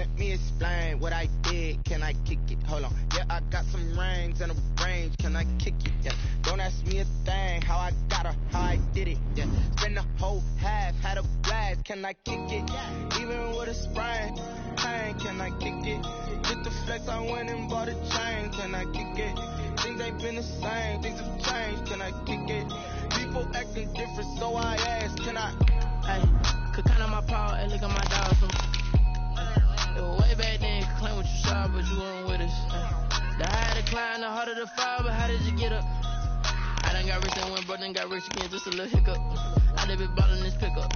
Let me explain what I did. Can I kick it? Hold on. Yeah, I got some rings and a range. Can I kick it? Yeah. Don't ask me a thing. How I got her, how I did it. Yeah. Spend the whole half, had a blast. Can I kick it? Even with a sprain. Pain, can I kick it? Get the flex, I went and bought a chain. Can I kick it? Things ain't been the same. Things have changed. Can I kick it? People acting different, so I ask. Can I? Hey, could count on my power, hey, look at my dogs. It was way back then, could claim what you saw, but you weren't with us. The higher the climb, the harder the fall, but how did you get up? I done got rich and went broke, then got rich again, just a little hiccup. I done been ballin' this pickup.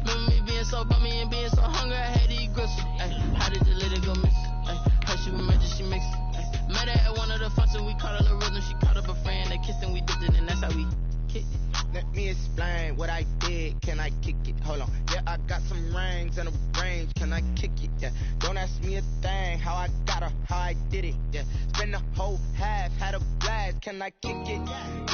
Remember me being so bummy and being so hungry, I had to eat gristle. Ay, how did you let it go miss? Ay, heard she was magic, she mixed it. Met her at one of the functions, we caught her the rhythm, she caught up a friend, they kissed and we dipped it, and that's how we kicked it. Let me explain what I did. Can I kick it? Hold on. Yeah, I got some rings and a range. Can I kick it? Yeah. Don't ask me a thing. How I got her, how I did it. Yeah. Spend the whole half, had a blast. Can I kick it?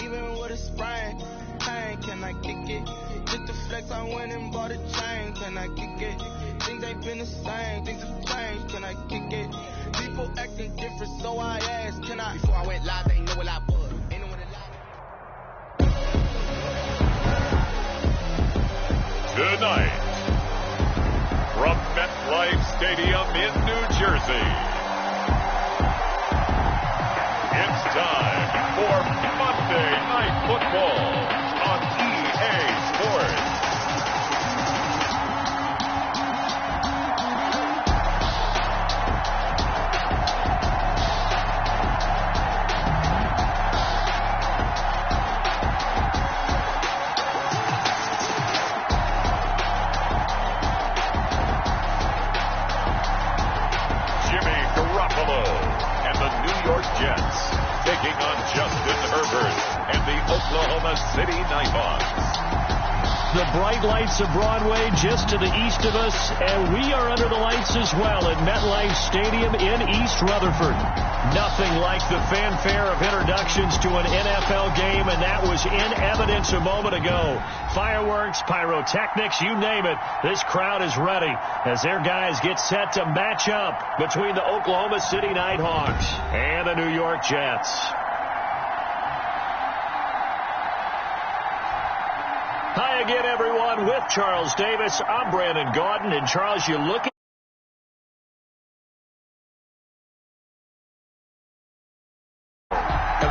Even with a sprain. Pain, can I kick it? Just the flex, I went and bought a chain. Can I kick it? Things ain't been the same. Things have changed. Can I kick it? People acting different, so I asked. Can I? Before I went live, they ain't know what I was. Tonight, from MetLife Stadium in New Jersey, it's time for Monday Night Football on EA Sports. Taking on Justin Herbert and the Oklahoma City Nighthawks. The bright lights of Broadway just to the east of us, and we are under the lights as well at MetLife Stadium in East Rutherford. Nothing like the fanfare of introductions to an NFL game, and that was in evidence a moment ago. Fireworks, pyrotechnics, you name it. This crowd is ready as their guys get set to match up between the Oklahoma City Nighthawks and the New York Jets. Hi again, everyone. With Charles Davis, I'm Brandon Gaudin. And, Charles, you look at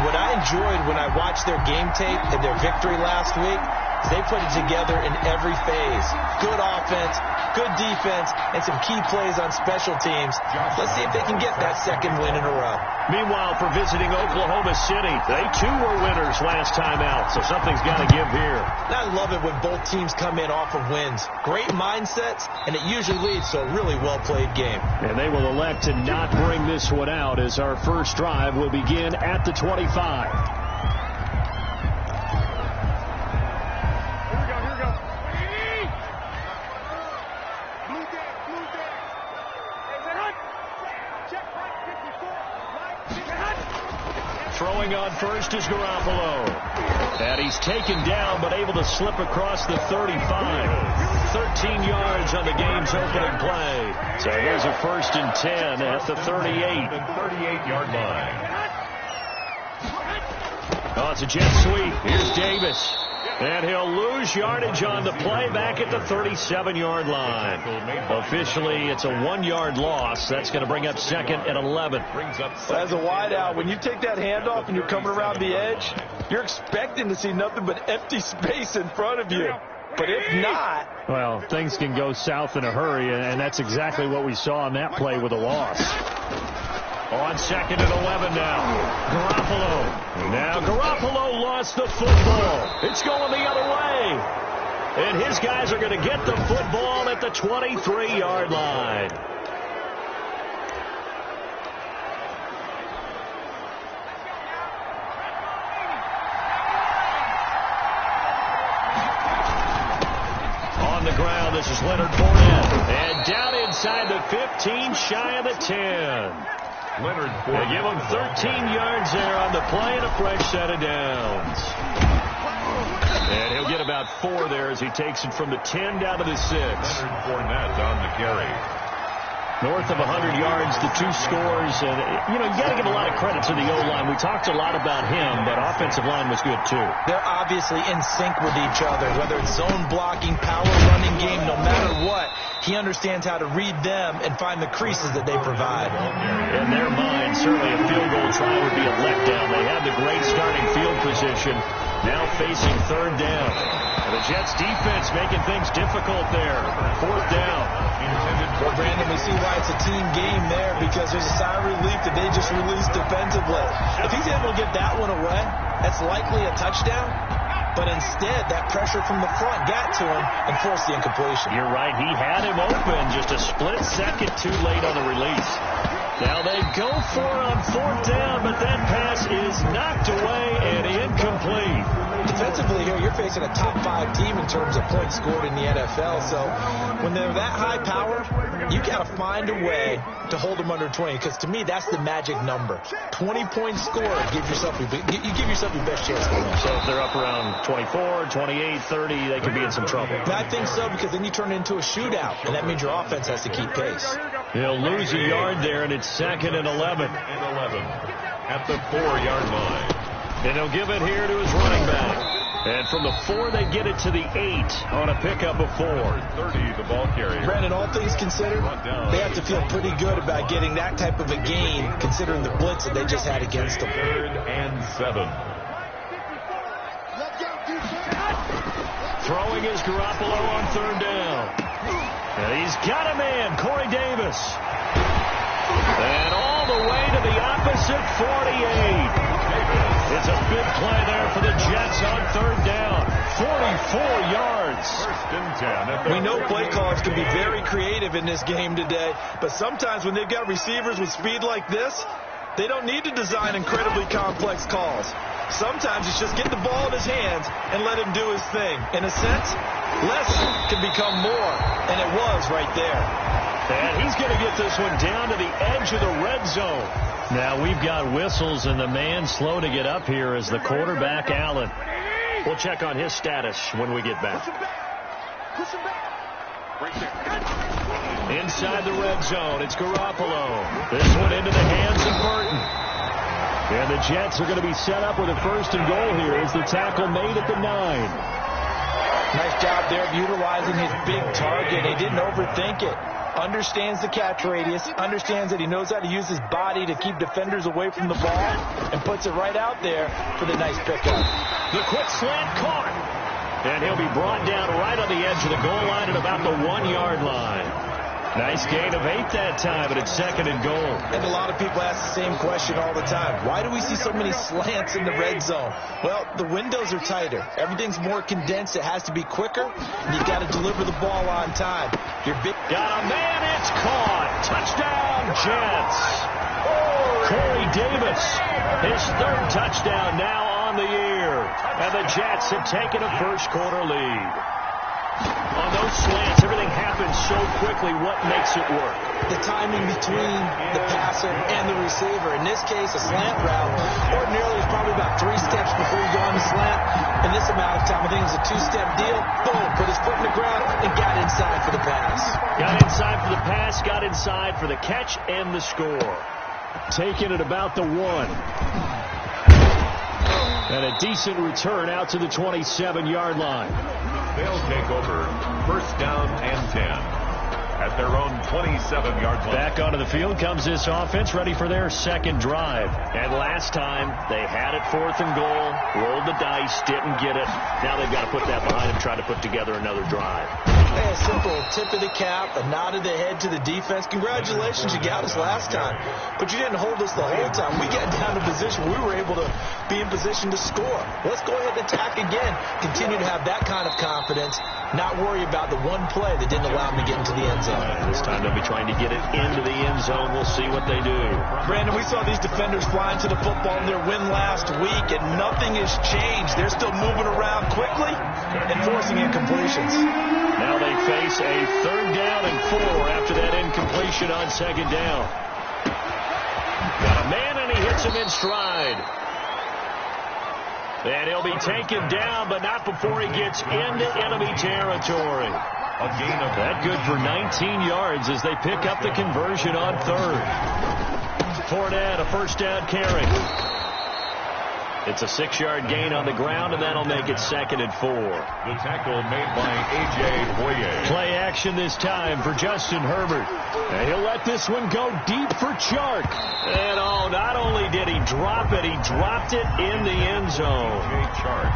what I enjoyed when I watched their game tape and their victory last week is they put it together in every phase. Good offense, good defense, and some key plays on special teams. Let's see if they can get that second win in a row. Meanwhile, for visiting Oklahoma City, they too were winners last time out, so something's got to give here. I love it when both teams come in off of wins. Great mindsets, and it usually leads to a really well-played game. And they will elect to not bring this one out as our first drive will begin at the 25. Throwing on first is Garoppolo. And he's taken down but able to slip across the 35. 13 yards on the game's opening play. So here's a 1st and 10 at the 38. 38-yard line. Oh, it's a jet sweep. Here's Davis. And he'll lose yardage on the play back at the 37-yard line. Officially, it's a 1-yard loss. That's going to bring up 2nd and 11. So as a wideout, when you take that handoff and you're coming around the edge, you're expecting to see nothing but empty space in front of you. But if not... Well, things can go south in a hurry, and that's exactly what we saw on that play with a loss. On 2nd and 11 now. Garoppolo. Now Garoppolo lost the football. It's going the other way. And his guys are going to get the football at the 23-yard line. On the ground, this is Leonard Fournette. And down inside the 15, shy of the 10. Leonard They give him 13 yards there on the play and a fresh set of downs. And he'll get about 4 there as he takes it from the 10 down to the 6. Leonard Fournette on the carry. North of 100 yards, the 2 scores. And, you got to give a lot of credit to the O-line. We talked a lot about him, but offensive line was good, too. They're obviously in sync with each other, whether it's zone blocking, power running game, no matter what. He understands how to read them and find the creases that they provide. In their mind, certainly a field goal try would be a letdown. They had the great starting field position, now facing third down. And the Jets defense making things difficult there. Fourth down. Well, Brandon, we see why it's a team game there, because there's a sigh of relief that they just released defensively. If he's able to get that one away, that's likely a touchdown. But instead, that pressure from the front got to him and forced the incompletion. You're right. He had him open, just a split second too late on the release. Now they go for it on fourth down, but that pass is knocked away and incomplete. Defensively here, you're facing a top 5 team in terms of points scored in the NFL. So when they're that high power, you got to find a way to hold them under 20, because to me, that's the magic number. 20 points scored, you give yourself your best chance to win. So if they're up around 24, 28, 30, they could be in some trouble. And I think so, because then you turn it into a shootout, and that means your offense has to keep pace. He'll lose a yard there, and it's 2nd and 11. At the 4-yard line. And he'll give it here to his running back. And from the 4, they get it to the 8 on a pickup of 4. 30, the ball carrier. Brandon, all things considered, they have to feel pretty good about getting that type of a gain, considering the blitz that they just had against them. 3rd and 7. Throwing is Garoppolo on 3rd down. And he's got a man, Corey Davis. And all the way to the opposite 48. It's a big play there for the Jets on 3rd down. 44 yards. 1st and 10. We know play callers can be very creative in this game today, but sometimes when they've got receivers with speed like this, they don't need to design incredibly complex calls. Sometimes it's just get the ball in his hands and let him do his thing. In a sense, less can become more, and it was right there. And he's going to get this one down to the edge of the red zone. Now we've got whistles, and the man slow to get up here is the quarterback, Allen. We'll check on his status when we get back. Inside the red zone, it's Garoppolo. This one into the hands of Burton. And the Jets are going to be set up with a 1st and goal here as the tackle made at the 9. Nice job there of utilizing his big target. He didn't overthink it. Understands the catch radius, understands that he knows how to use his body to keep defenders away from the ball, and puts it right out there for the nice pickup. The quick slant caught. And he'll be brought down right on the edge of the goal line at about the 1-yard line. Nice gain of 8 that time, but it's 2nd and goal. And a lot of people ask the same question all the time. Why do we see so many slants in the red zone? Well, the windows are tighter. Everything's more condensed. It has to be quicker, and you've got to deliver the ball on time. Got a man, it's caught. Touchdown, Jets. Corey Davis, his 3rd touchdown now on the year. And the Jets have taken a first-quarter lead. On those slants, everything happens so quickly. What makes it work? The timing between the passer and the receiver. In this case, a slant route ordinarily is probably about 3 steps before you go on the slant. In this amount of time, I think it's a 2-step deal. Boom, put his foot in the ground and got inside for the pass. Got inside for the pass, got inside for the catch and the score. Taking it about the 1. And a decent return out to the 27-yard line. They'll take over 1st down and 10 at their own 27-yard line. Back onto the field comes this offense, ready for their 2nd drive. And last time, they had it 4th and goal, rolled the dice, didn't get it. Now they've got to put that behind them, try to put together another drive. Hey, a simple tip of the cap, a nod of the head to the defense. Congratulations, you got us last time. But you didn't hold us the whole time. We got down to position. We were able to be in position to score. Let's go ahead and attack again. Continue to have that kind of confidence. Not worry about the one play that didn't allow them to get into the end zone. This time they'll be trying to get it into the end zone. We'll see what they do. Brandon, we saw these defenders flying to the football in their win last week, and nothing has changed. They're still moving around quickly and forcing incompletions. Now they face a 3rd down and 4 after that incompletion on 2nd down. Got a man, and he hits him in stride. And he'll be taken down, but not before he gets into enemy territory. A gain of that good for 19 yards as they pick up the conversion on third. Fournette, a first down carry. It's a 6-yard gain on the ground, and that'll make it 2nd and 4. The tackle made by A.J. Boye. Play action this time for Justin Herbert. And he'll let this one go deep for Chark. And not only did he drop it, he dropped it in the end zone. Chark.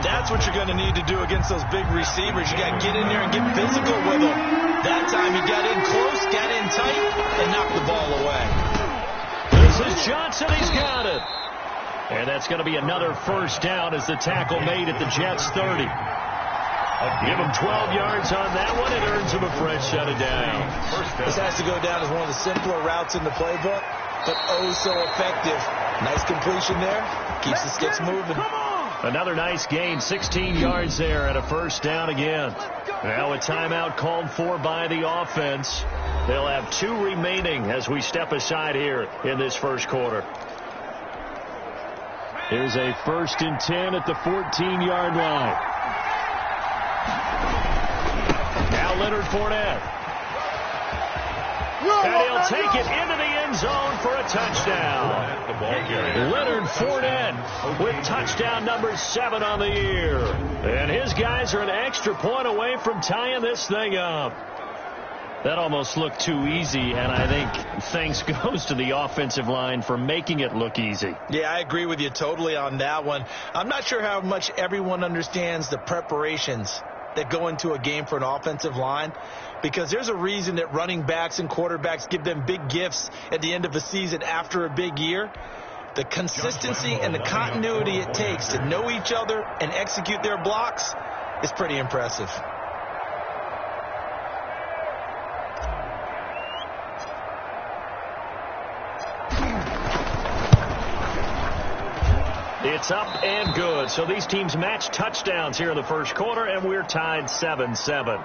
That's what you're going to need to do against those big receivers. You got to get in there and get physical with them. That time he got in close, got in tight, and knocked the ball away. This is Johnson. He's got it. And that's going to be another first down as the tackle made at the Jets' 30. Give him 12 yards on that one. It earns him a fresh set of downs. This has to go down as one of the simpler routes in the playbook, but oh so effective. Nice completion there. Keeps the sticks moving. Another nice gain, 16 yards there and a first down again. Now a timeout called for by the offense. They'll have 2 remaining as we step aside here in this first quarter. Here's a 1st and 10 at the 14-yard line. Now Leonard Fournette. And he'll take it into the end zone for a touchdown. Leonard Fournette with touchdown number 7 on the year. And his guys are an extra point away from tying this thing up. That almost looked too easy, and I think thanks goes to the offensive line for making it look easy. Yeah, I agree with you totally on that one. I'm not sure how much everyone understands the preparations that go into a game for an offensive line, because there's a reason that running backs and quarterbacks give them big gifts at the end of a season after a big year. The consistency and the continuity it takes to know each other and execute their blocks is pretty impressive. It's up and good. So these teams match touchdowns here in the first quarter, and we're tied 7-7.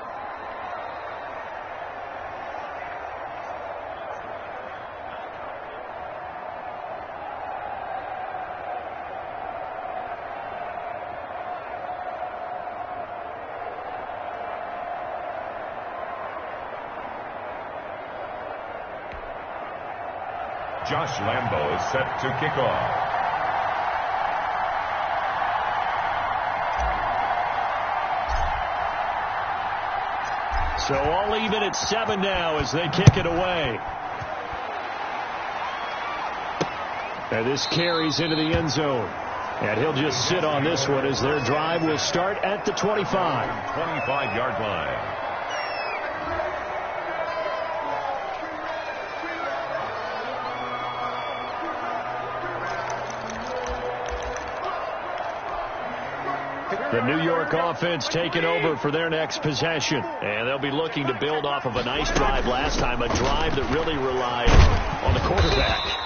Josh Lambo is set to kick off. So all even at 7 now as they kick it away. And this carries into the end zone. And he'll just sit on this one as their drive will start at the 25. 25-yard line. The New York offense taking over for their next possession. And they'll be looking to build off of a nice drive last time, a drive that really relied on the quarterback.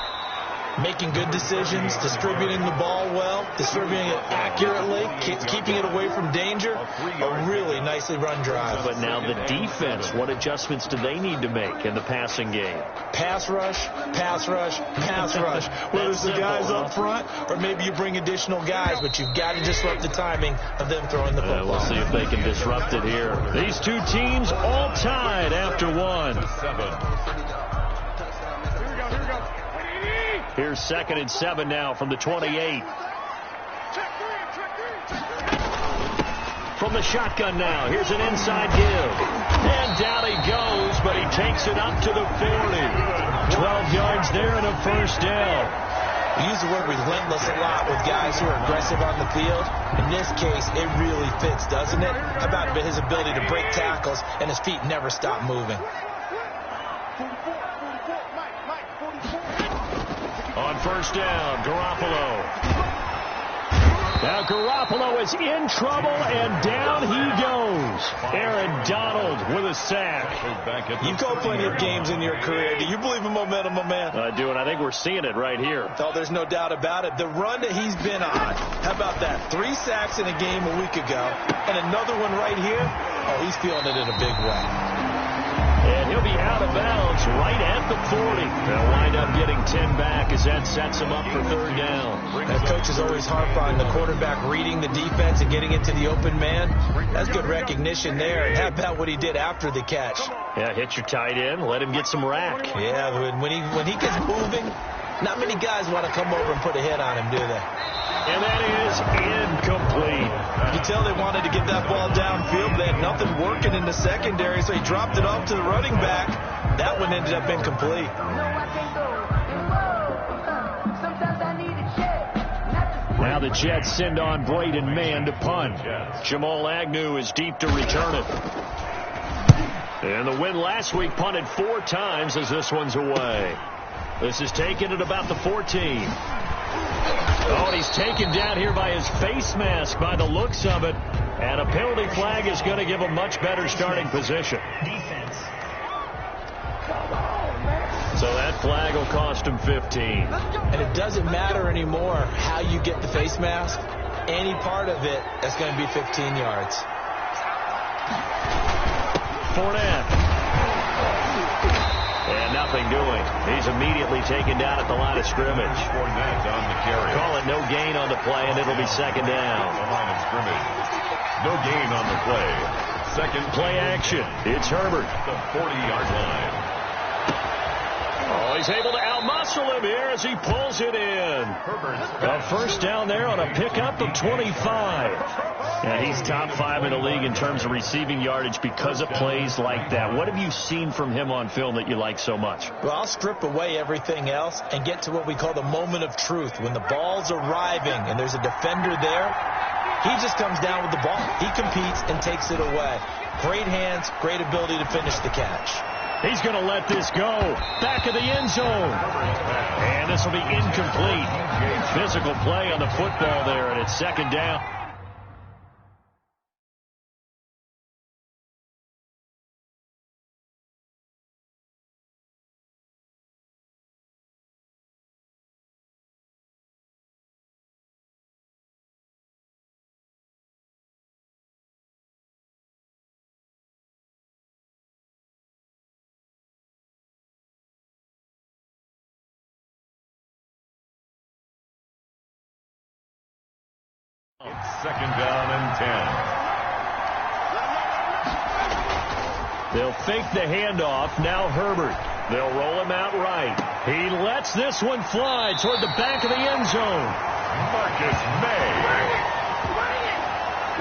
Making good decisions, distributing the ball well, distributing it accurately, keeping it away from danger. A really nicely run drive. But now the defense, what adjustments do they need to make in the passing game? Pass rush, pass rush, pass rush. Whether it's the guys up front or maybe you bring additional guys, but you've got to disrupt the timing of them throwing the football. We'll see if they can disrupt it here. These two teams all tied after one. Here's 2nd and 7 now from the 28. From the shotgun now, here's an inside give. And down he goes, but he takes it up to the 40. 12 yards there and a first down. We use the word relentless a lot with guys who are aggressive on the field. In this case, it really fits, doesn't it? How about his ability to break tackles and his feet never stop moving? On first down, Garoppolo. Now Garoppolo is in trouble, and down he goes. Aaron Donald with a sack. You've called plenty of games in your career. Do you believe in momentum, my man? I do, and I think we're seeing it right here. Oh, there's no doubt about it. The run that he's been on, how about that? 3 sacks in a game a week ago, and another one right here. Oh, he's feeling it in a big way. And He'll be out of bounds right at the 40. They'll wind up getting 10 back as that sets him up for third down. That coach is always harp on the quarterback reading the defense and getting it to the open man. That's good recognition there. And how about what he did after the catch? Yeah, hit your tight end, let him get some rack. Yeah, when he gets moving, not many guys want to come over and put a hit on him, do they? And that is incomplete. You can tell they wanted to get that ball downfield. They had nothing working in the secondary, so he dropped it off to the running back. That one ended up incomplete. Now the Jets send on Braden Mann to punt. Jamal Agnew is deep to return it. And the win last week punted 4 times as this one's away. This is taken at about the 14. Oh, and he's taken down here by his face mask by the looks of it. And a penalty flag is going to give him much better starting position. Defense. So that flag will cost him 15. And it doesn't matter anymore how you get the face mask. Any part of it, that's going to be 15 yards. Fournette. And nothing doing. He's immediately taken down at the line of scrimmage. Fournette on the carry. Call it no gain on the play, and it'll be second down. The line of scrimmage. No gain on the play. Second Play action. It's Herbert. the 40-yard line. Oh, he's able to outmuscle him here as he pulls it in. A first down there on a pickup of 25. Yeah, he's top 5 in the league in terms of receiving yardage because of plays like that. What have you seen from him on film that you like so much? Well, I'll strip away everything else and get to what we call the moment of truth. When the ball's arriving and there's a defender there, he just comes down with the ball. He competes and takes it away. Great hands, great ability to finish the catch. He's going to let this go. Back of the end zone. And this will be incomplete. Physical play on the football there, and it's second down. It's second down and 10. They'll fake the handoff. Now Herbert. They'll roll him out right. He lets this one fly toward the back of the end zone. Marcus May.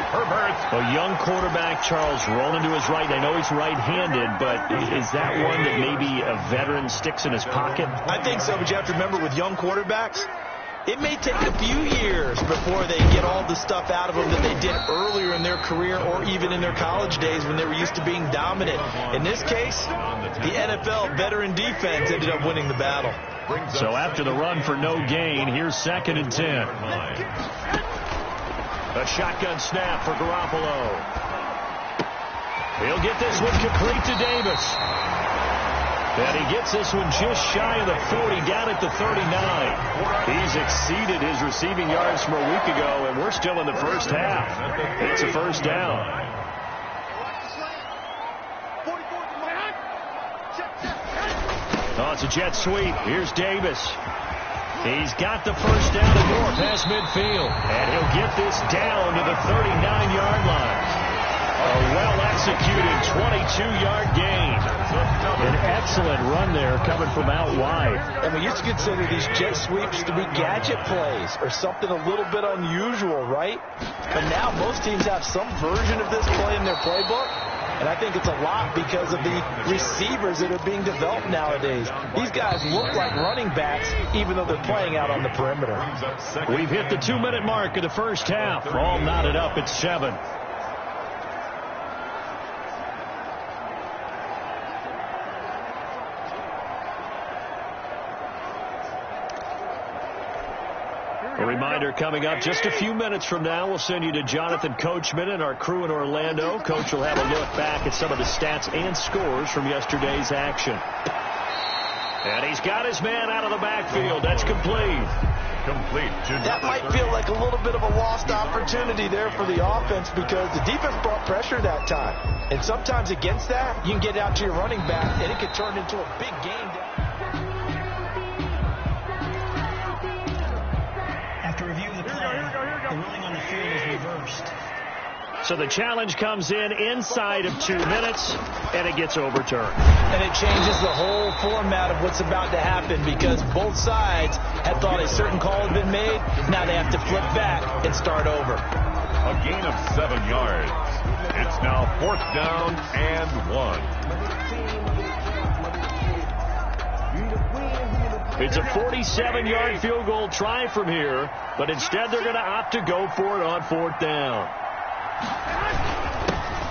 Herbert. A young quarterback, Charles, rolling to his right. I know he's right-handed, but is that one that maybe a veteran sticks in his pocket? I think so, but you have to remember with young quarterbacks, it may take a few years before they get all the stuff out of them that they did earlier in their career or even in their college days when they were used to being dominant. In this case, the NFL veteran defense ended up winning the battle. So after the run for no gain, here's second and 10. A shotgun snap for Garoppolo. He'll get this one complete to Davis. And he gets this one just shy of the 40, down at the 39. He's exceeded his receiving yards from a week ago, and we're still in the first half. It's a first down. Oh, it's a jet sweep. Here's Davis. He's got the first down and more past midfield. And he'll get this down to the 39-yard line. A well-executed 22-yard gain. An excellent run there coming from out wide. And we used to consider these jet sweeps to be gadget plays or something a little bit unusual, right? But now most teams have some version of this play in their playbook. And I think it's a lot because of the receivers that are being developed nowadays. These guys look like running backs even though they're playing out on the perimeter. We've hit the 2-minute mark of the first half. All knotted up at 7. A reminder coming up just a few minutes from now, we'll send you to Jonathan Coachman and our crew in Orlando. Coach will have a look back at some of the stats and scores from yesterday's action. And he's got his man out of the backfield. That's complete. complete. That might feel like a little bit of a lost opportunity there for the offense because the defense brought pressure that time. And sometimes against that, you can get out to your running back, and it could turn into a big game. After review of the play, the ruling on the field is reversed. So the challenge comes in inside of 2 minutes, and it gets overturned. And it changes the whole format of what's about to happen because both sides had thought a certain call had been made. Now they have to flip back and start over. A gain of 7 yards. It's now 4th down and 1. It's a 47-yard field goal try from here, but instead they're going to opt to go for it on 4th down.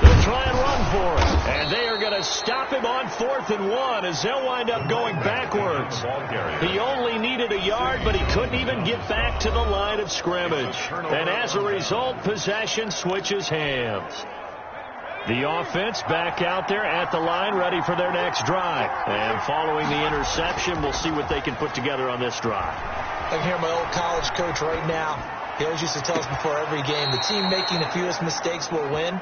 They'll try and run for it, and they are going to stop him on 4th and 1 as they'll wind up going backwards. He only needed a yard, but he couldn't even get back to the line of scrimmage. And as a result, possession switches hands. The offense back out there at the line, ready for their next drive. And following the interception, we'll see what they can put together on this drive. I can hear my old college coach right now. He always used to tell us before every game, the team making the fewest mistakes will win.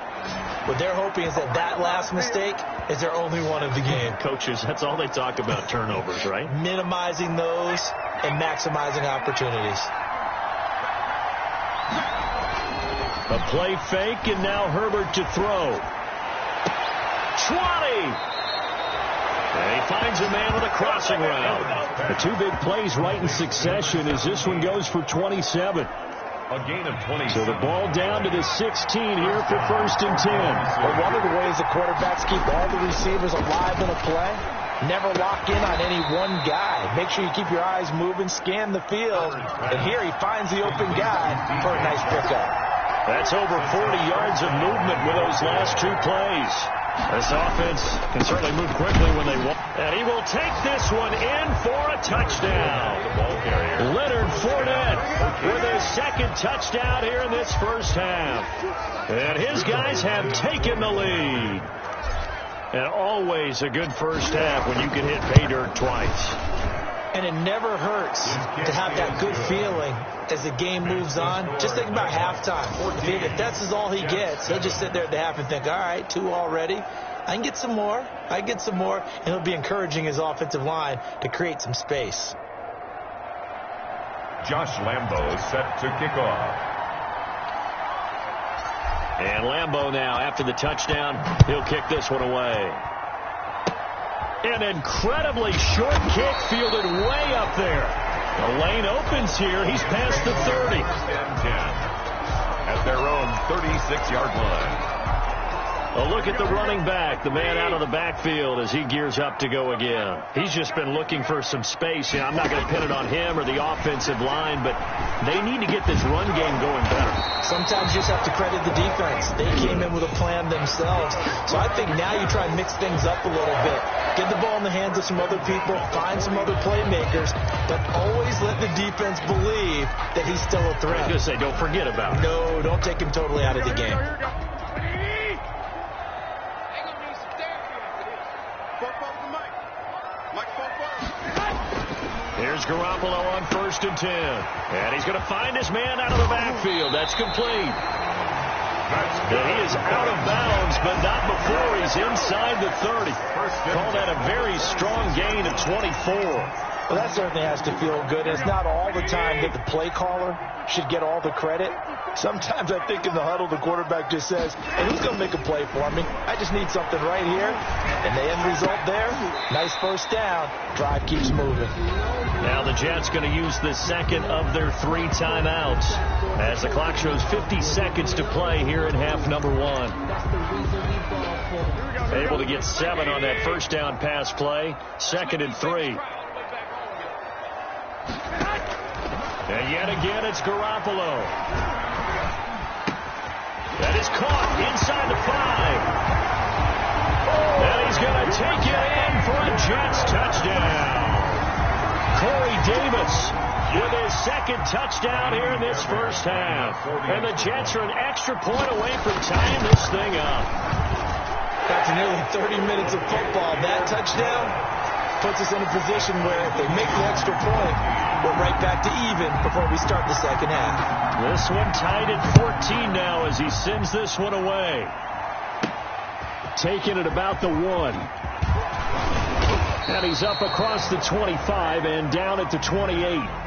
What they're hoping is that last mistake is their only one of the game. Coaches, that's all they talk about, turnovers, right? Minimizing those and maximizing opportunities. A play fake, and now Herbert to throw. 20! And he finds a man with a crossing route. The 2 big plays right in succession as this one goes for 27. A gain of 20. So the ball down to the 16 here for 1st and 10. Well, one of the ways the quarterbacks keep all the receivers alive in a play, never lock in on any one guy. Make sure you keep your eyes moving, scan the field, and here he finds the open guy for a nice pickup. That's over 40 yards of movement with those last 2 plays. This offense can certainly move quickly when they want. And he will take this one in for a touchdown. Leonard Fournette with his 2nd touchdown here in this first half. And his guys have taken the lead. And always a good first half when you can hit pay dirt twice. And it never hurts to have that good feeling as the game moves on. Just think about halftime. If that's all he gets, he'll just sit there at the half and think, all right, 2 already. I can get some more. And he'll be encouraging his offensive line to create some space. Josh Lambo is set to kick off. And Lambo now, after the touchdown, he'll kick this one away. An incredibly short kick fielded way up there. The lane opens here. He's past the 30. 10 at their own 36-yard line. A look at the running back, the man out of the backfield as he gears up to go again. He's just been looking for some space. I'm not going to pin it on him or the offensive line, but they need to get this run game going better. Sometimes you just have to credit the defense. They came in with a plan themselves. So I think now you try and mix things up a little bit. Get the ball in the hands of some other people, find some other playmakers, but always let the defense believe that he's still a threat. I was going to say, don't forget about it. No, don't take him totally out of the game. Here's Garoppolo on 1st and 10. And he's going to find his man out of the backfield. That's complete. And he is out of bounds, but not before he's inside the 30. Call that a very strong gain of 24. Well, that certainly has to feel good. It's not all the time that the play caller should get all the credit. Sometimes I think in the huddle, the quarterback just says, hey, who's going to make a play for me? I just need something right here. And the end result there, nice first down. Drive keeps moving. Now the Jets going to use the 2nd of their 3 timeouts as the clock shows 50 seconds to play here in half number 1. Able to get 7 on that first down pass play. 2nd and 3. And yet again, it's Garoppolo. That is caught inside the 5. And he's going to take it in for a Jets touchdown. Corey Davis with his 2nd touchdown here in this first half. And the Jets are an extra point away from tying this thing up. After nearly 30 minutes of football, that touchdown, puts us in a position where if they make the extra point, we're right back to even before we start the second half. This one tied at 14 now as he sends this one away. Taking it about the 1. And he's up across the 25 and down at the 28.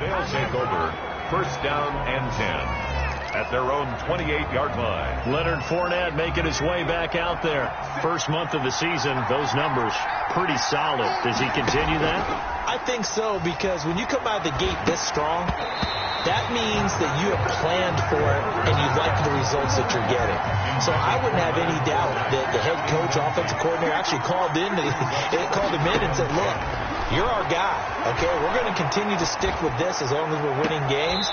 They'll take over. First down and 10. At their own 28-yard line. Leonard Fournette making his way back out there. First month of the season, those numbers pretty solid. Does he continue that? I think so, because when you come out of the gate this strong, that means that you have planned for it and you like the results that you're getting. So I wouldn't have any doubt that the head coach, offensive coordinator actually called him in and said, look, you're our guy, okay? We're going to continue to stick with this as long as we're winning games.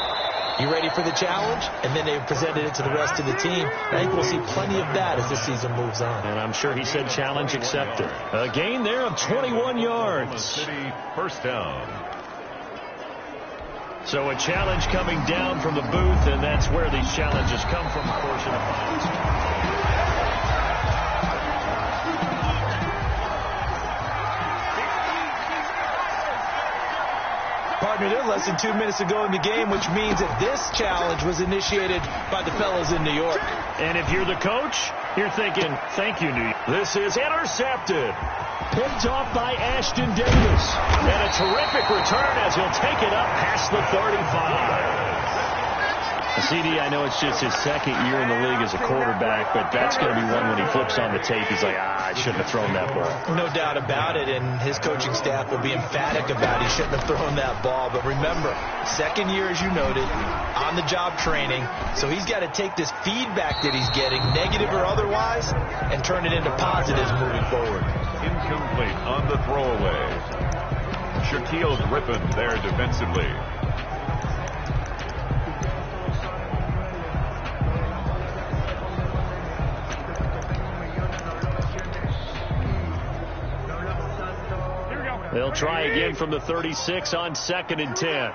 You ready for the challenge? And then they presented it to the rest of the team. I think we'll see plenty of that as the season moves on. And I'm sure he said challenge accepted. A gain there of 21 yards. First down. So a challenge coming down from the booth, and that's where these challenges come from, of course, in the finals. Partner, they're less than 2 minutes to go in the game, which means that this challenge was initiated by the fellas in New York. And if you're the coach, you're thinking, thank you, New York. This is intercepted. Picked off by Ashton Davis. And a terrific return as he'll take it up past the 35. CD, I know it's just his second year in the league as a quarterback, but that's going to be one when he flips on the tape. He's like, I shouldn't have thrown that ball. No doubt about it, and his coaching staff will be emphatic about he shouldn't have thrown that ball. But remember, second year, as you noted, on-the-job training, so he's got to take this feedback that he's getting, negative or otherwise, and turn it into positives moving forward. Incomplete on the throwaway. Shaquille Griffin there defensively. They'll try again from the 36 on 2nd and 10.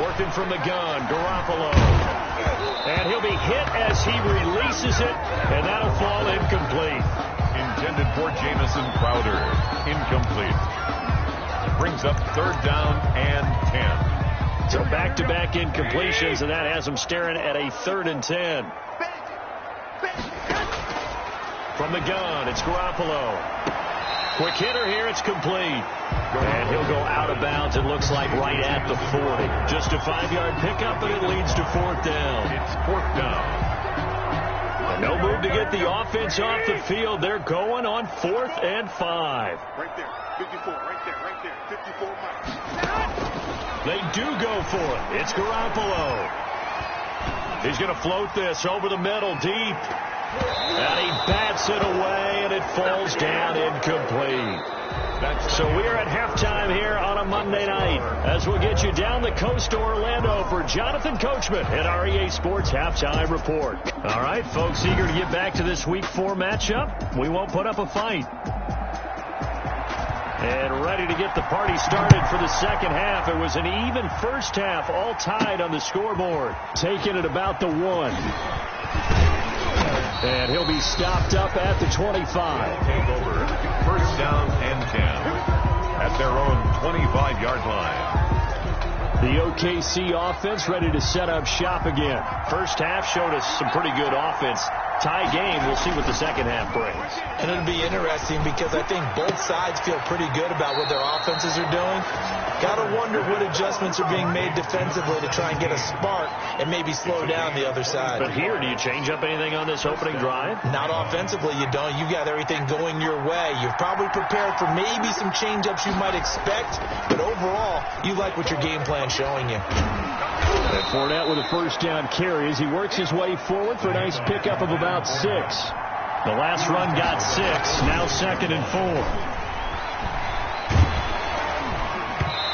Working from the gun, Garoppolo. And he'll be hit as he releases it, and that'll fall incomplete. Intended for Jamison Crowder. Incomplete. Brings up 3rd down and 10. So back-to-back incompletions, and that has him staring at a 3rd and 10. From the gun, it's Garoppolo. Quick hitter here, it's complete. And he'll go out of bounds, it looks like right at the 40. Just a 5-yard pickup, and it leads to 4th down. It's 4th down. And no move to get the offense off the field. They're going on 4th and 5. Right there, 54, right there, 54 miles. They do go for it. It's Garoppolo. He's going to float this over the middle, deep. And he bats it away, and it falls down incomplete. So we're at halftime here on a Monday night as we'll get you down the coast to Orlando for Jonathan Coachman at our EA Sports Halftime Report. All right, folks, eager to get back to this Week 4 matchup. We won't put up a fight. And ready to get the party started for the second half. It was an even first half, all tied on the scoreboard. Taking it about the 1. And he'll be stopped up at the 25. Take over. First down and 10. At their own 25-yard line. The OKC offense ready to set up shop again. First half showed us some pretty good offense. Tie game. We'll see what the second half brings. And it'll be interesting because I think both sides feel pretty good about what their offenses are doing. Got to wonder what adjustments are being made defensively to try and get a spark and maybe slow down the other side. But here, do you change up anything on this opening drive? Not offensively, you don't. You got everything going your way. You've probably prepared for maybe some change-ups you might expect, but overall, you like what your game plan's showing you. And Fournette with a first down carry as he works his way forward for a nice pickup of about 6. The last run got 6, now 2nd and 4.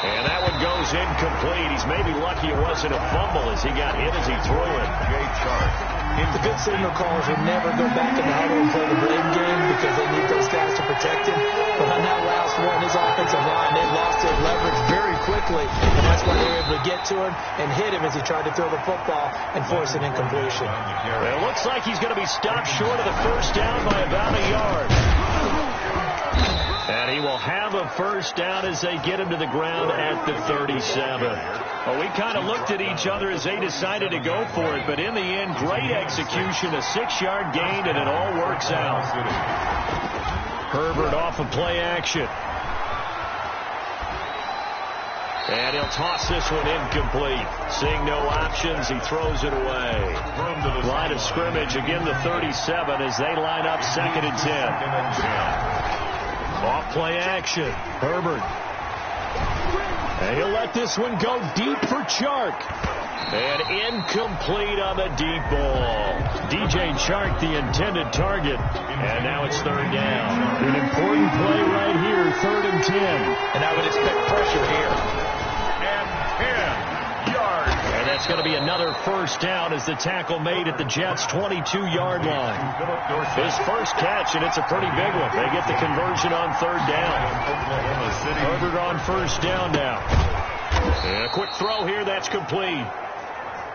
And that one goes incomplete. He's maybe lucky it wasn't a fumble as he got hit as he threw it. Jay Sharp. The good signal callers would never go back in the huddle and play the blame game because they need those guys to protect him. But on that last one, his offensive line, they lost their leverage very quickly, and that's why they were able to get to him and hit him as he tried to throw the football and force an incompletion. It looks like he's going to be stopped short of the first down by about a yard. And he will have a first down as they get him to the ground at the 37. Well, we kind of looked at each other as they decided to go for it, but in the end, great execution, a 6-yard gain, and it all works out. Herbert off of play action. And he'll toss this one incomplete. Seeing no options, he throws it away. Line of scrimmage, again the 37 as they line up 2nd and 10. Off play action. Herbert. And he'll let this one go deep for Chark. And incomplete on the deep ball. DJ Chark, the intended target. And now it's 3rd down. An important play right here, 3rd and 10. And I would expect pressure here. And 10 yards. And that's going to be another first down as the tackle made at the Jets' 22-yard line. His first catch, and it's a pretty big one. They get the conversion on 3rd down. Herbert on first down now. And a quick throw here, that's complete.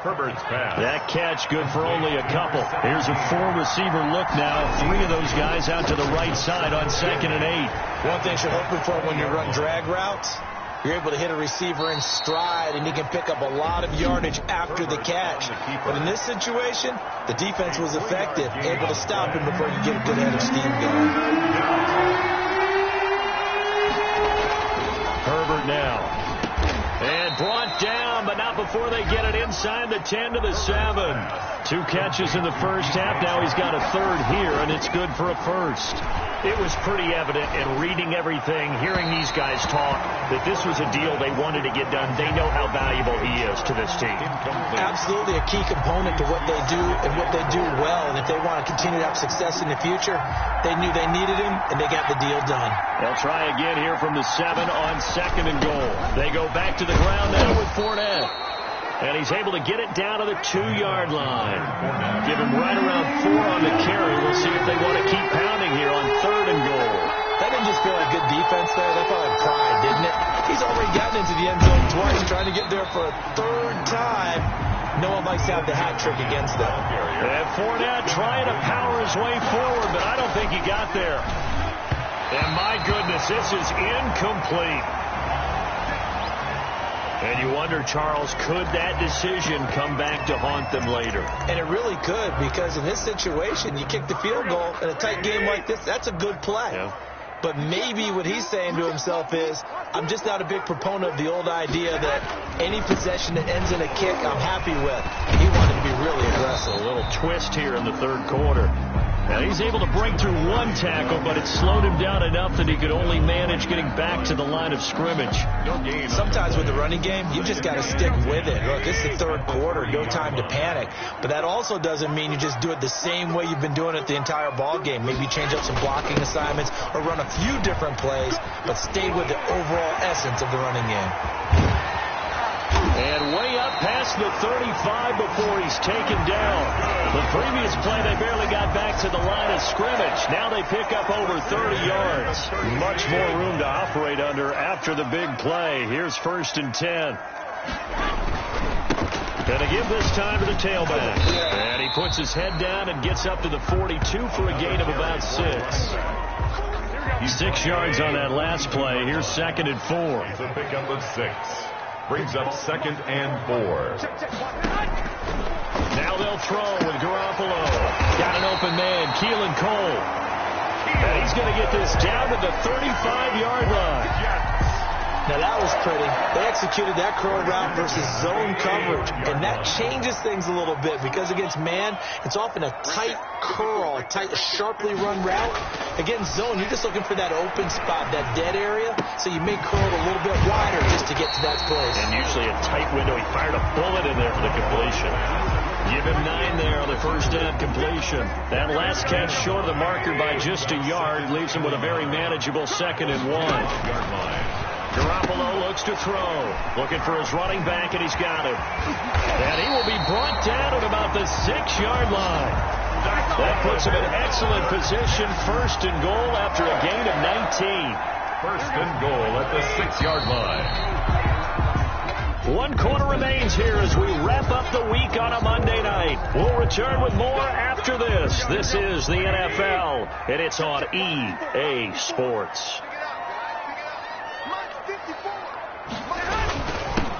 Herbert's pass. That catch good for only a couple. Here's a 4-receiver look now. 3 of those guys out to the right side on 2nd and 8. One thing you're hoping for when you run drag routes, you're able to hit a receiver in stride, and he can pick up a lot of yardage after the catch. But in this situation, the defense was effective, able to stop him before you get a good head of steam going. Herbert now. And brought down, but not before they get it inside the 10 to the 7. 2 catches in the first half. Now he's got a 3rd here, and it's good for a first. It was pretty evident in reading everything, hearing these guys talk, that this was a deal they wanted to get done. They know how valuable he is to this team. Absolutely a key component to what they do and what they do well. And if they want to continue to have success in the future, they knew they needed him, and they got the deal done. They'll try again here from the 7 on 2nd and goal. They go back to the ground now with Fournette. And he's able to get it down to the 2-yard line. Give him right around 4 on the carry. We'll see if they want to keep pounding here on 3rd and goal. That didn't just feel like good defense there. That felt like pride, didn't it? He's already gotten into the end zone twice, trying to get there for a 3rd time. No one likes to have the hat trick against them. And Fournette trying to power his way forward, but I don't think he got there. And my goodness, this is incomplete. And you wonder, Charles, could that decision come back to haunt them later? And it really could, because in this situation, you kick the field goal in a tight game like this, that's a good play. Yeah. But maybe what he's saying to himself is, I'm just not a big proponent of the old idea that any possession that ends in a kick, I'm happy with. He wanted to be really aggressive. A little twist here in the 3rd quarter. Now he's able to break through 1 tackle, but it slowed him down enough that he could only manage getting back to the line of scrimmage. Sometimes with the running game, you just got to stick with it. Look, it's the 3rd quarter, no time to panic. But that also doesn't mean you just do it the same way you've been doing it the entire ball game. Maybe change up some blocking assignments or run a few different plays, but stay with the overall essence of the running game. And way up past the 35 before he's taken down. The previous play, they barely got back to the line of scrimmage. Now they pick up over 30 yards. Much more room to operate under after the big play. Here's 1st and 10. Gonna give this time to the tailback. And he puts his head down and gets up to the 42 for a gain of about 6. 6 yards on that last play. Here's 2nd and 4. It's a pickup of 6. Brings up 2nd and 4. Now they'll throw with Garoppolo. Got an open man, Keelan Cole. And he's going to get this down to the 35-yard line. Now that was pretty. They executed that curl route versus zone coverage, and that changes things a little bit because against man, it's often a tight curl, a tight, sharply run route. Against zone, you're just looking for that open spot, that dead area, so you may curl it a little bit wider just to get to that place. And usually a tight window. He fired a bullet in there for the completion. Give him 9 there on the first down completion. That last catch short of the marker by just a yard leaves him with a very manageable 2nd and 1. Garoppolo looks to throw. Looking for his running back, and he's got him. And he will be brought down at about the 6-yard line. That puts him in excellent position. 1st and goal after a gain of 19. 1st and goal at the 6-yard line. One quarter remains here as we wrap up the week on a Monday night. We'll return with more after this. This is the NFL, and it's on EA Sports.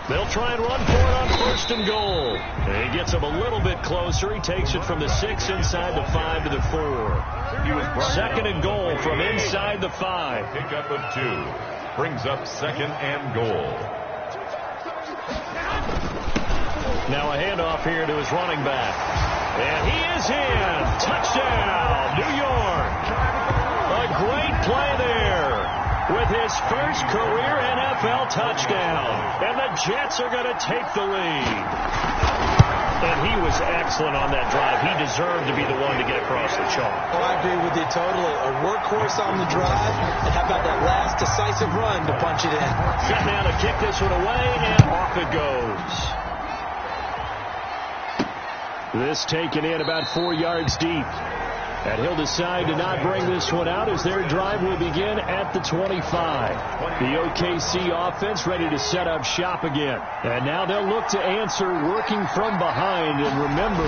They'll try and run for it on 1st and goal. And he gets him a little bit closer. He takes it from the 6 inside the 5 to the 4. 2nd and goal from inside the 5. Pickup of 2. Brings up 2nd and goal. Now a handoff here to his running back. And he is in. Touchdown, New York. A great play there with his first career NFL touchdown. And the Jets are going to take the lead. And he was excellent on that drive. He deserved to be the one to get across the chalk. Oh, I agree with you totally. A workhorse on the drive. And how about that last decisive run to punch it in? Set down to kick this one away, and off it goes. This taken in about 4 yards deep. And he'll decide to not bring this one out as their drive will begin at the 25. The OKC offense ready to set up shop again. And now they'll look to answer working from behind. And remember,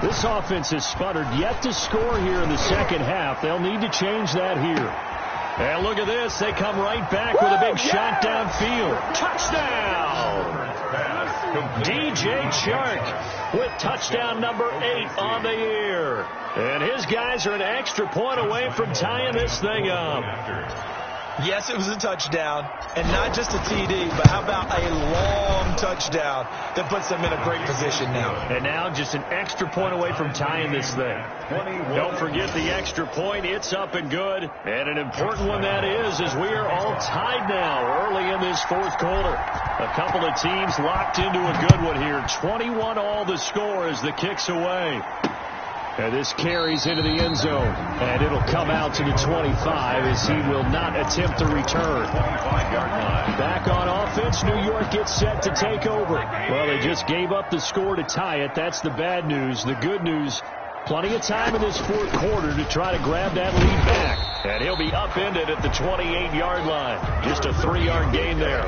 this offense has sputtered yet to score here in the second half. They'll need to change that here. And look at this. They come right back with a big shot downfield. Touchdown! DJ Chark with touchdown number 8 on the year. And his guys are an extra point away from tying this thing up. Yes, it was a touchdown, and not just a TD, but how about a long touchdown that puts them in a great position now. And now just an extra point away from tying this thing. Don't forget the extra point. It's up and good. And an important one that is, as we are all tied now early in this 4th quarter. A couple of teams locked into a good one here. 21 all the score as the kick's away. And this carries into the end zone. And it'll come out to the 25 as he will not attempt to return. Back on offense, New York gets set to take over. Well, they just gave up the score to tie it. That's the bad news. The good news, plenty of time in this 4th quarter to try to grab that lead back. And he'll be upended at the 28-yard line. Just a 3-yard gain there.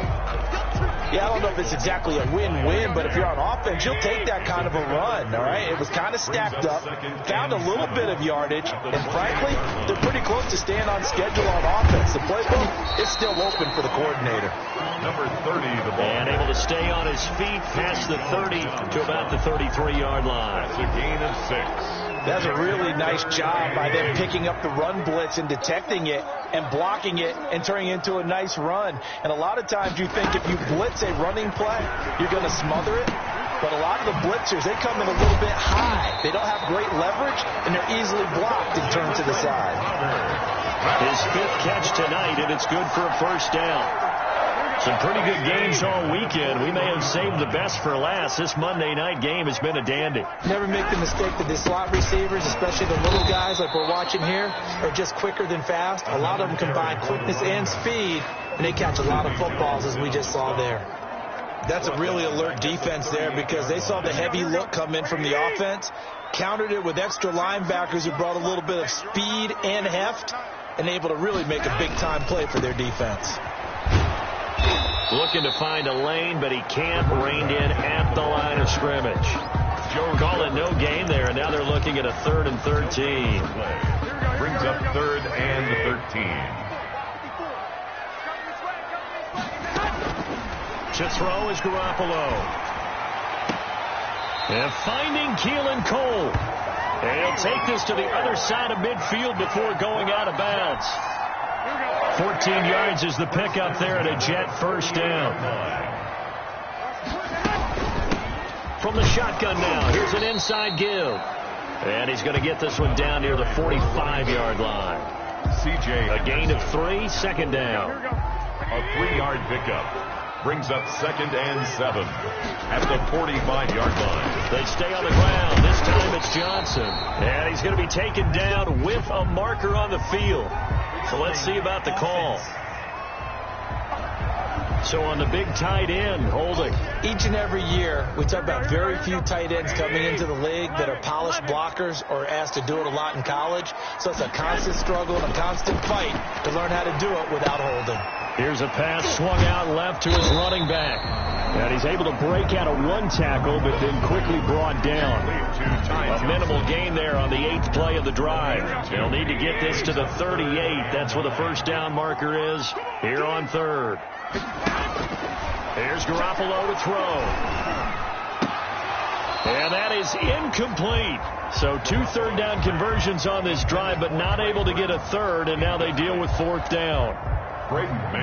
Yeah, I don't know if it's exactly a win-win, but if you're on offense, you'll take that kind of a run, all right? It was kind of stacked up, found a little bit of yardage, and frankly, they're pretty close to staying on schedule on offense. The playbook is still open for the coordinator. Number 30, the ball. And able to stay on his feet past the 30 to about the 33-yard line. That's a gain of 6. That's a really nice job by them picking up the run blitz and detecting it and blocking it and turning it into a nice run. And a lot of times you think if you blitz a running play, you're going to smother it. But a lot of the blitzers, they come in a little bit high. They don't have great leverage, and they're easily blocked and turned to the side. His 5th catch tonight, and it's good for a 1st down. Some pretty good games all weekend. We may have saved the best for last. This Monday night game has been a dandy. Never make the mistake that the slot receivers, especially the little guys like we're watching here, are just quicker than fast. A lot of them combine quickness and speed, and they catch a lot of footballs, as we just saw there. That's a really alert defense there because they saw the heavy look come in from the offense, countered it with extra linebackers who brought a little bit of speed and heft, and able to really make a big-time play for their defense. Looking to find a lane, but he can't. Reined in at the line of scrimmage. Call it no gain there, and now they're looking at a 3rd and 13. Brings up 3rd and 13. To throw is Garoppolo. And finding Keelan Cole. And he'll take this to the other side of midfield before going out of bounds. 14 yards is the pickup there at a Jet 1st down. From the shotgun now, here's an inside give. And he's going to get this one down near the 45-yard line. A gain of 3, 2nd down. A 3-yard pickup. Brings up 2nd and 7 at the 45-yard line. They stay on the ground. This time it's Johnson. And he's going to be taken down with a marker on the field. So let's see about the call. So on the big tight end, holding. Each and every year, we talk about very few tight ends coming into the league that are polished blockers or asked to do it a lot in college. So it's a constant struggle and a constant fight to learn how to do it without holding. Here's a pass swung out left to his running back. And he's able to break out of one tackle, but then quickly brought down. A minimal gain there on the 8th play of the drive. They'll need to get this to the 38. That's where the first down marker is here on 3rd. Here's Garoppolo to throw. And that is incomplete. So 2 third-down conversions on this drive, but not able to get a third, and now they deal with 4th down.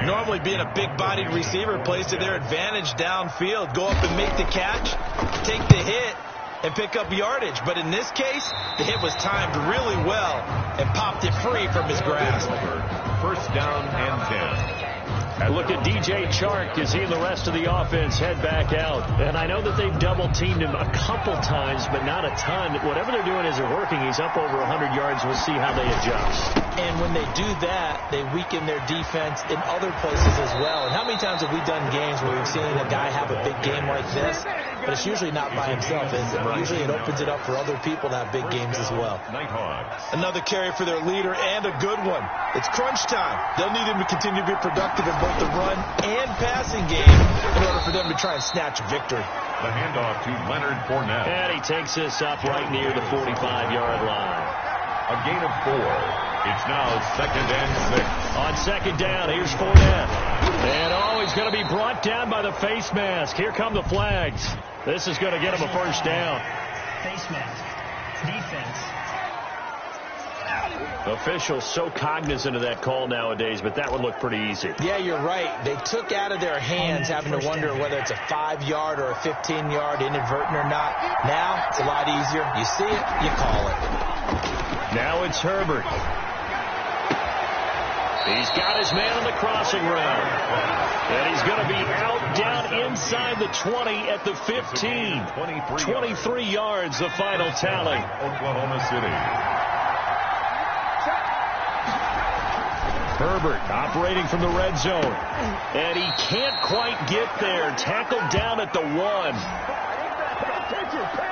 Normally being a big-bodied receiver plays to their advantage downfield. Go up and make the catch, take the hit, and pick up yardage. But in this case, the hit was timed really well and popped it free from his grasp. First down and 10. And look at DJ Chark as he and the rest of the offense head back out. And I know that they've double-teamed him a couple times, but not a ton. Whatever they're doing isn't working. He's up over 100 yards. We'll see how they adjust. And when they do that, they weaken their defense in other places as well. And how many times have we done games where we've seen a guy have a big game like this, but it's usually not by himself. And usually it opens it up for other people to have big games as well. Another carry for their leader and a good one. It's crunch time. They'll need him to continue to be productive in both the run and passing game in order for them to try and snatch victory. The handoff to Leonard Fournette. And he takes this up right near the 45-yard line. A gain of 4. It's now 2nd and 6. On 2nd down, here's Fournette. And he's going to be brought down by the face mask. Here come the flags. This is going to get him a first down. Face mask. Defense. Officials so cognizant of that call nowadays, but that would look pretty easy. Yeah, you're right. They took out of their hands having to wonder whether it's a 5-yard or a 15-yard inadvertent or not. Now, it's a lot easier. You see it, you call it. Now it's Herbert. He's got his man on the crossing route. And he's going to be out down inside the 20 at the 15. 23 yards, the final tally. Oklahoma City. Herbert operating from the red zone. And he can't quite get there. Tackled down at the 1. Pay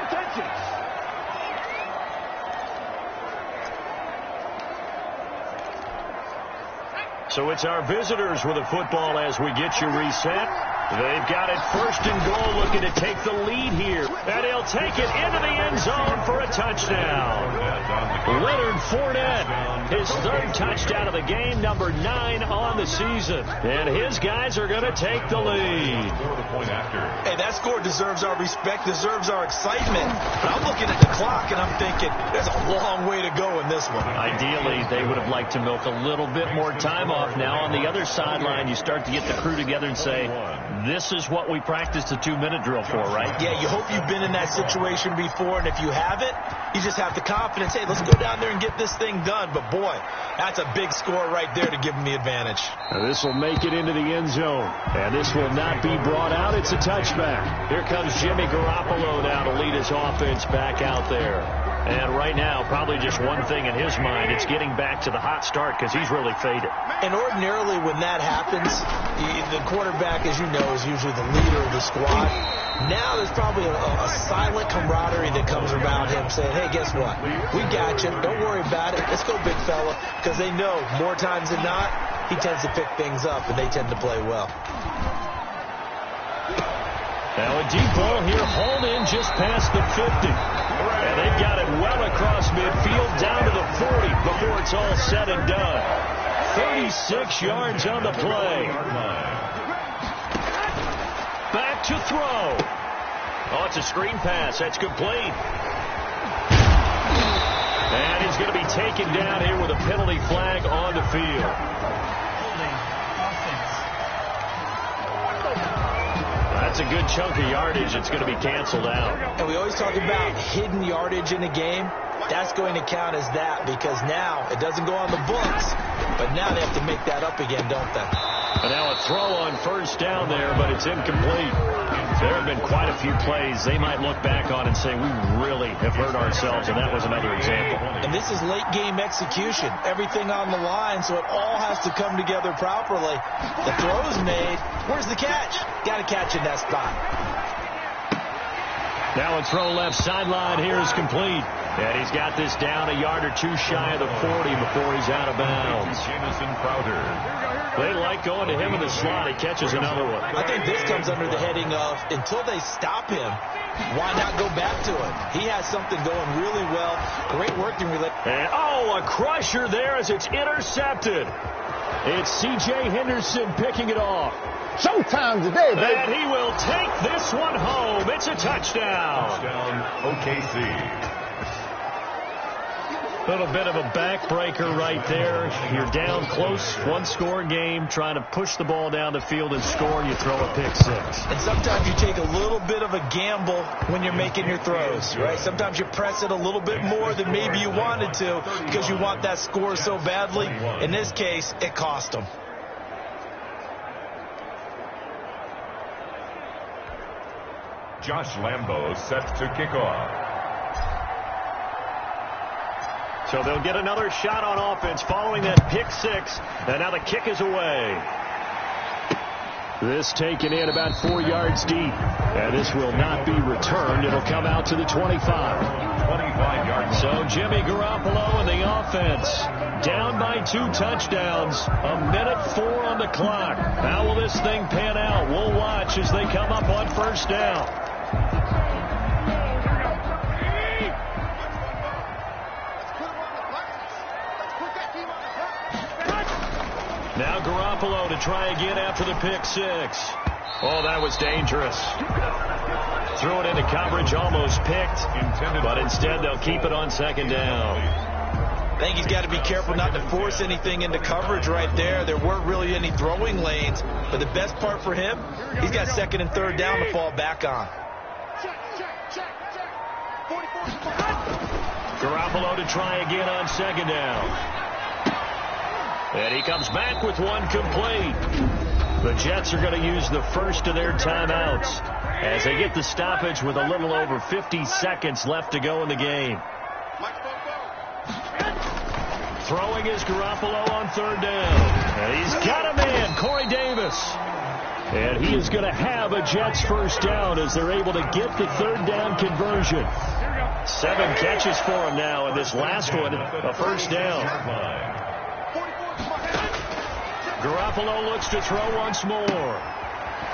attention. So it's our visitors with the football as we get you reset. They've got it 1st and goal, looking to take the lead here. And he'll take it into the end zone for a touchdown. Leonard Fournette, his 3rd touchdown of the game, number 9 on the season. And his guys are going to take the lead. Hey, that score deserves our respect, deserves our excitement. But I'm looking at the clock and I'm thinking, there's a long way to go in this one. Ideally, they would have liked to milk a little bit more time off. Now on the other sideline, you start to get the crew together and say, this is what we practiced a 2-minute drill for, right? Yeah, you hope you've been in that situation before, and if you haven't, you just have the confidence, hey, let's go down there and get this thing done. But, boy, that's a big score right there to give them the advantage. Now this will make it into the end zone, and this will not be brought out. It's a touchback. Here comes Jimmy Garoppolo now to lead his offense back out there. And right now, probably just one thing in his mind, it's getting back to the hot start because he's really faded. And ordinarily when that happens, the quarterback, as you know, is usually the leader of the squad. Now there's probably a silent camaraderie that comes around him saying, hey, guess what? We got you. Don't worry about it. Let's go, big fella. Because they know more times than not, he tends to pick things up, and they tend to play well. Now a deep ball here, hauled in just past the 50. And they've got it well across midfield, down to the 40 before it's all said and done. 36 yards on the play. Back to throw. Oh, it's a screen pass. That's complete. And he's going to be taken down here with a penalty flag on the field. That's a good chunk of yardage. It's going to be canceled out. And we always talk about hidden yardage in a game. That's going to count as that because now it doesn't go on the books, but now they have to make that up again, don't they? And now a throw on 1st down there, but it's incomplete. There have been quite a few plays they might look back on and say, we really have hurt ourselves, and that was another example. And this is late game execution. Everything on the line, so it all has to come together properly. The throw's made. Where's the catch? Got to catch in that spot. Now a throw left sideline here is complete. And he's got this down a yard or two shy of the 40 before he's out of bounds. Jamison Crowder. They like going to him in the slot. He catches another one. I think this comes under the heading of, until they stop him, why not go back to it? He has something going really well. Great working relationship. And, a crusher there as it's intercepted. It's C.J. Henderson picking it off. Showtime today, baby. And he will take this one home. It's a touchdown. Touchdown, OKC. Little bit of a backbreaker right there. You're down close, one-score game, trying to push the ball down the field and score, and you throw a pick six. And sometimes you take a little bit of a gamble when you're making your throws, right? Sometimes you press it a little bit more than maybe you wanted to because you want that score so badly. In this case, it cost them. Josh Lambo set to kick off. So they'll get another shot on offense following that pick six. And now the kick is away. This taken in about 4 yards deep. And this will not be returned. It'll come out to the 25. 25-yard line. So Jimmy Garoppolo and the offense down by 2 touchdowns. A minute 4 on the clock. How will this thing pan out? We'll watch as they come up on first down. Now Garoppolo to try again after the pick six. Oh, that was dangerous. Threw it into coverage, almost picked. But instead they'll keep it on second down. I think he's got to be careful not to force anything into coverage right there. There weren't really any throwing lanes. But the best part for him, he's got second and third down to fall back on. Garoppolo to try again on second down. And he comes back with one complete. The Jets are going to use the first of their timeouts as they get the stoppage with a little over 50 seconds left to go in the game. Throwing is Garoppolo on third down. And he's got a man, Corey Davis. And he is going to have a Jets first down as they're able to get the third down conversion. 7 catches for him now, and this last one, a first down. Garoppolo looks to throw once more.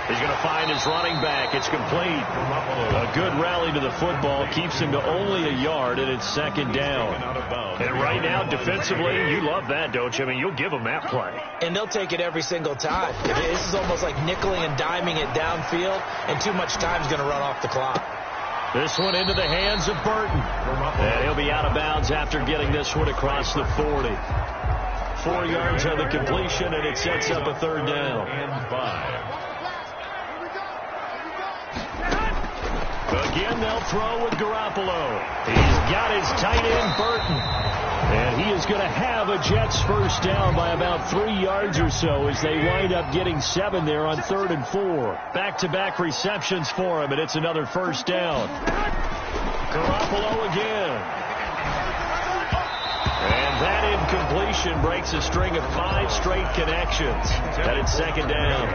He's going to find his running back. It's complete. A good rally to the football keeps him to only a yard, and it's second down. And right now, defensively, you love that, don't you? I mean, you'll give them that play. And they'll take it every single time. This is almost like nickeling and diming it downfield, and too much time's going to run off the clock. This one into the hands of Burton. And he'll be out of bounds after getting this one across the 40. 4 yards on the completion, and it sets up a third down. And 5. Again, they'll throw with Garoppolo. He's got his tight end, Burton. And he is going to have a Jets first down by about 3 yards or so as they wind up getting 7 there on 3rd and 4. Back-to-back receptions for him, and it's another first down. Garoppolo again. And that incompletion breaks a string of 5 straight connections. And it's second down.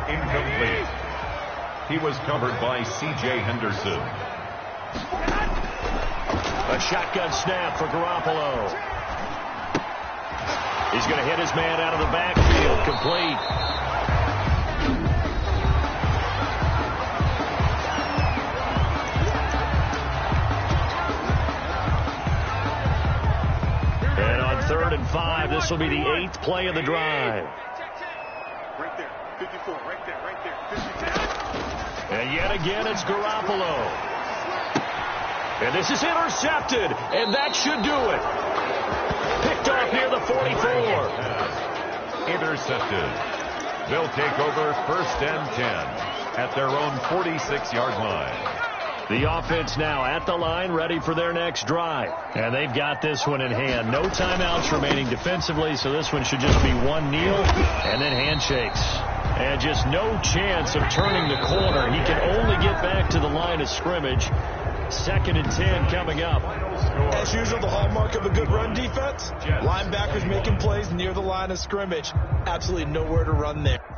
Incomplete. He was covered by C.J. Henderson. A shotgun snap for Garoppolo. He's going to hit his man out of the backfield. Complete. And on 3rd and 5, this will be the 8th play of the drive. Right there. 54. Right there. Right there. 52. And yet again, it's Garoppolo. And this is intercepted, and that should do it. Picked off near the 44. Intercepted. They'll take over 1st and 10 at their own 46-yard line. The offense now at the line, ready for their next drive. And they've got this one in hand. No timeouts remaining defensively, so this one should just be one kneel and then handshakes. And just no chance of turning the corner. He can only get back to the line of scrimmage. 2nd and 10 coming up. As usual, the hallmark of a good run defense, linebackers making plays near the line of scrimmage. Absolutely nowhere to run there.